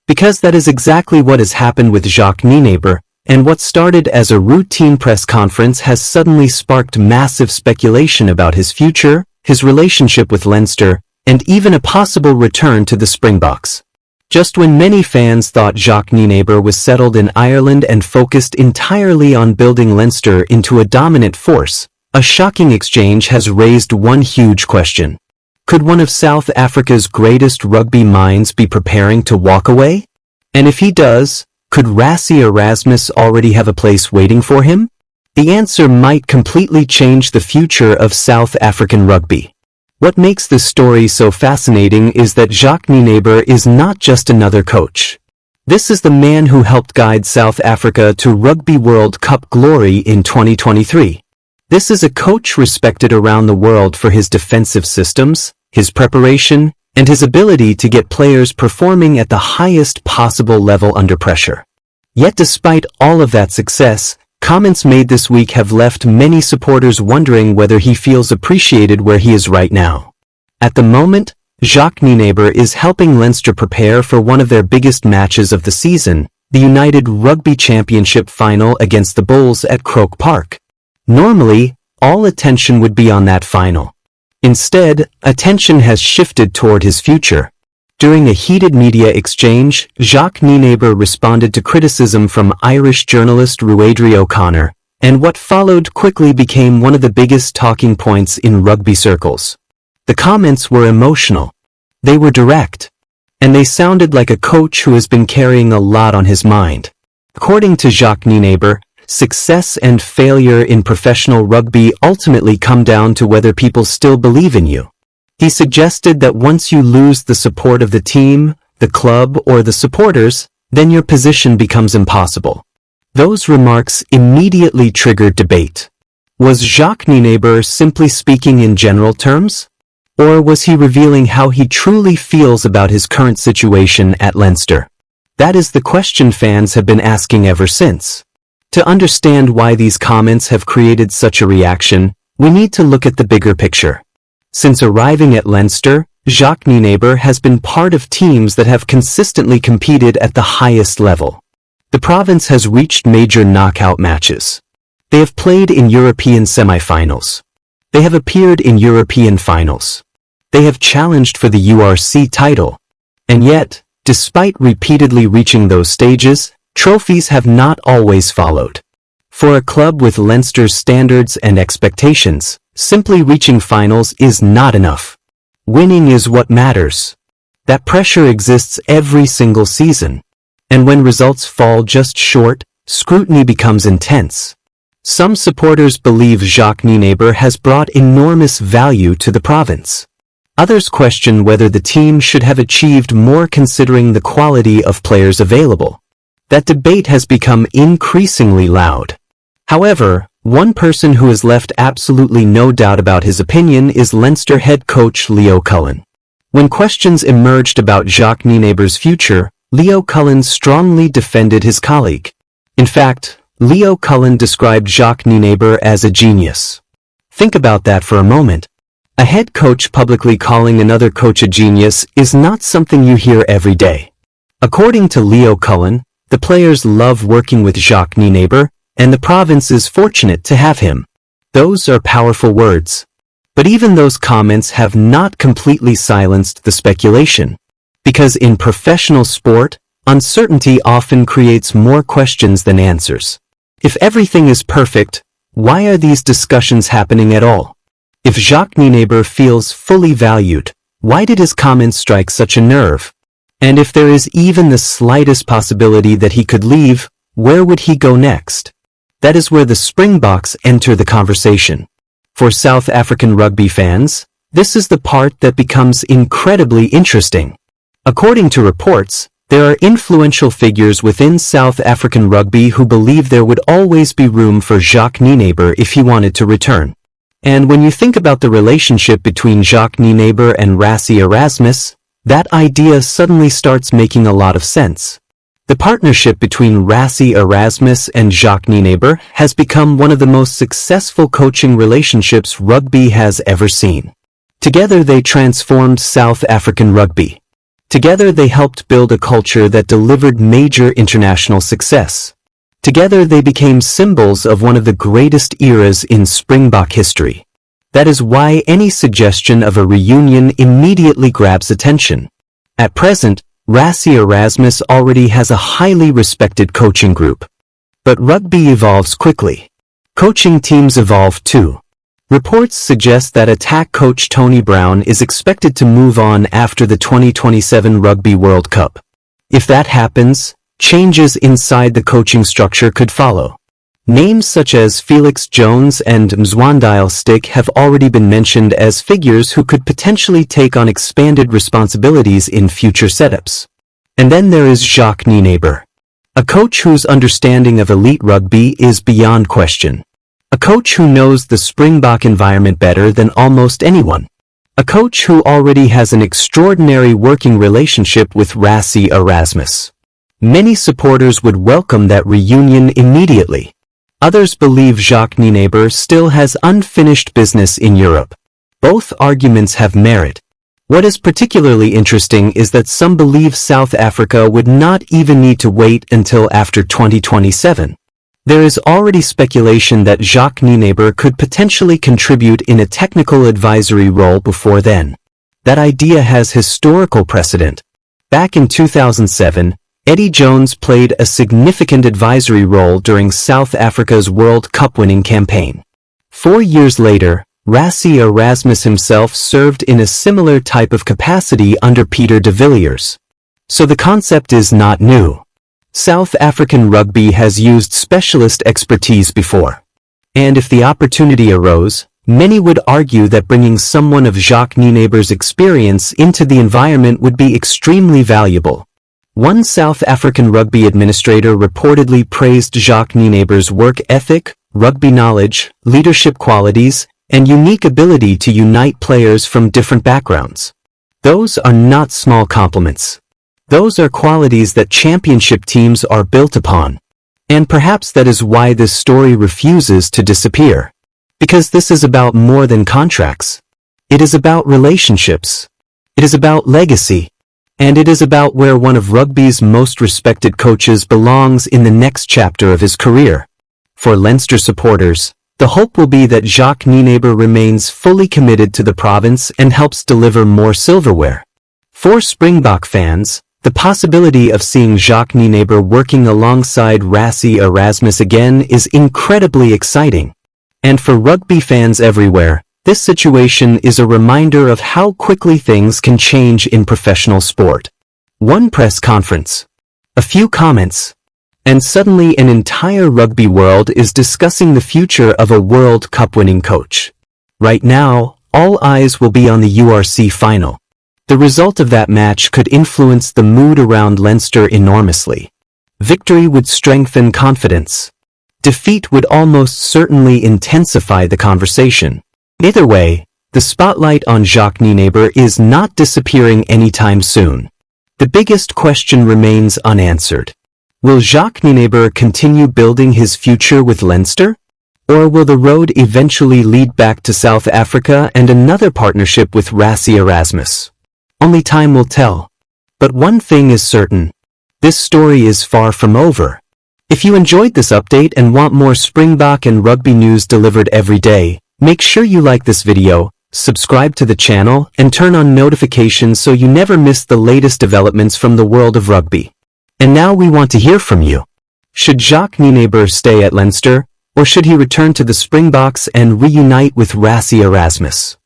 Because that is exactly what has happened with Jacques Nienaber, and what started as a routine press conference has suddenly sparked massive speculation about his future, his relationship with Leinster, and even a possible return to the Springboks. Just when many fans thought Jacques Nienaber was settled in Ireland and focused entirely on building Leinster into a dominant force, a shocking exchange has raised one huge question. Could one of South Africa's greatest rugby minds be preparing to walk away? And if he does, could Rassie Erasmus already have a place waiting for him? The answer might completely change the future of South African rugby. What makes this story so fascinating is that Jacques Nienaber is not just another coach. This is the man who helped guide South Africa to Rugby World Cup glory in 2023. This is a coach respected around the world for his defensive systems, his preparation, and his ability to get players performing at the highest possible level under pressure. Yet despite all of that success, comments made this week have left many supporters wondering whether he feels appreciated where he is right now. At the moment, Jacques Nienaber is helping Leinster prepare for one of their biggest matches of the season, the United Rugby Championship final against the Bulls at Croke Park. Normally, all attention would be on that final. Instead, attention has shifted toward his future. During a heated media exchange, Jacques Nienaber responded to criticism from Irish journalist Ruaidhrí O'Connor, and what followed quickly became one of the biggest talking points in rugby circles. The comments were emotional. They were direct. And they sounded like a coach who has been carrying a lot on his mind. According to Jacques Nienaber, success and failure in professional rugby ultimately come down to whether people still believe in you. He suggested that once you lose the support of the team, the club, or the supporters, then your position becomes impossible. Those remarks immediately triggered debate. Was Jacques Nienaber simply speaking in general terms? Or was he revealing how he truly feels about his current situation at Leinster? That is the question fans have been asking ever since. To understand why these comments have created such a reaction, we need to look at the bigger picture. Since arriving at Leinster, Jacques Nienaber has been part of teams that have consistently competed at the highest level. The province has reached major knockout matches. They have played in European semi-finals. They have appeared in European finals. They have challenged for the URC title. And yet, despite repeatedly reaching those stages, trophies have not always followed. For a club with Leinster's standards and expectations, simply reaching finals is not enough. Winning is what matters. That pressure exists every single season. And when results fall just short, scrutiny becomes intense. Some supporters believe Jacques Nienaber has brought enormous value to the province. Others question whether the team should have achieved more considering the quality of players available. That debate has become increasingly loud. However, one person who has left absolutely no doubt about his opinion is Leinster head coach Leo Cullen. When questions emerged about Jacques Nienaber's future, Leo Cullen strongly defended his colleague. In fact, Leo Cullen described Jacques Nienaber as a genius. Think about that for a moment. A head coach publicly calling another coach a genius is not something you hear every day. According to Leo Cullen, the players love working with Jacques Nienaber, and the province is fortunate to have him. Those are powerful words. But even those comments have not completely silenced the speculation. Because in professional sport, uncertainty often creates more questions than answers. If everything is perfect, why are these discussions happening at all? If Jacques Nienaber feels fully valued, why did his comments strike such a nerve? And if there is even the slightest possibility that he could leave, where would he go next? That is where the Springboks enter the conversation. For South African rugby fans, this is the part that becomes incredibly interesting. According to reports, there are influential figures within South African rugby who believe there would always be room for Jacques Nienaber if he wanted to return. And when you think about the relationship between Jacques Nienaber and Rassie Erasmus, that idea suddenly starts making a lot of sense. The partnership between Rassie Erasmus and Jacques Nienaber has become one of the most successful coaching relationships rugby has ever seen. Together they transformed South African rugby. Together they helped build a culture that delivered major international success. Together they became symbols of one of the greatest eras in Springbok history. That is why any suggestion of a reunion immediately grabs attention. At present, Rassie Erasmus already has a highly respected coaching group. But rugby evolves quickly. Coaching teams evolve too. Reports suggest that attack coach Tony Brown is expected to move on after the 2027 Rugby World Cup. If that happens, changes inside the coaching structure could follow. Names such as Felix Jones and Mzwandile Stick have already been mentioned as figures who could potentially take on expanded responsibilities in future setups. And then there is Jacques Nienaber, a coach whose understanding of elite rugby is beyond question. A coach who knows the Springbok environment better than almost anyone. A coach who already has an extraordinary working relationship with Rassie Erasmus. Many supporters would welcome that reunion immediately. Others believe Jacques Nienaber still has unfinished business in Europe. Both arguments have merit. What is particularly interesting is that some believe South Africa would not even need to wait until after 2027. There is already speculation that Jacques Nienaber could potentially contribute in a technical advisory role before then. That idea has historical precedent. Back in 2007, Eddie Jones played a significant advisory role during South Africa's World Cup-winning campaign. 4 years later, Rassie Erasmus himself served in a similar type of capacity under Peter de Villiers. So the concept is not new. South African rugby has used specialist expertise before. And if the opportunity arose, many would argue that bringing someone of Jacques Nienaber's experience into the environment would be extremely valuable. One South African rugby administrator reportedly praised Jacques Nienaber's work ethic, rugby knowledge, leadership qualities, and unique ability to unite players from different backgrounds. Those are not small compliments. Those are qualities that championship teams are built upon. And perhaps that is why this story refuses to disappear. Because this is about more than contracts. It is about relationships. It is about legacy. And it is about where one of rugby's most respected coaches belongs in the next chapter of his career. For Leinster supporters, the hope will be that Jacques Nienaber remains fully committed to the province and helps deliver more silverware. For Springbok fans, the possibility of seeing Jacques Nienaber working alongside Rassie Erasmus again is incredibly exciting. And for rugby fans everywhere, this situation is a reminder of how quickly things can change in professional sport. One press conference, a few comments, and suddenly an entire rugby world is discussing the future of a World Cup-winning coach. Right now, all eyes will be on the URC final. The result of that match could influence the mood around Leinster enormously. Victory would strengthen confidence. Defeat would almost certainly intensify the conversation. Either way, the spotlight on Jacques Nienaber is not disappearing anytime soon. The biggest question remains unanswered. Will Jacques Nienaber continue building his future with Leinster? Or will the road eventually lead back to South Africa and another partnership with Rassie Erasmus? Only time will tell. But one thing is certain. This story is far from over. If you enjoyed this update and want more Springbok and rugby news delivered every day, make sure you like this video, subscribe to the channel, and turn on notifications so you never miss the latest developments from the world of rugby. And now we want to hear from you. Should Jacques Nienaber stay at Leinster, or should he return to the Springboks and reunite with Rassie Erasmus?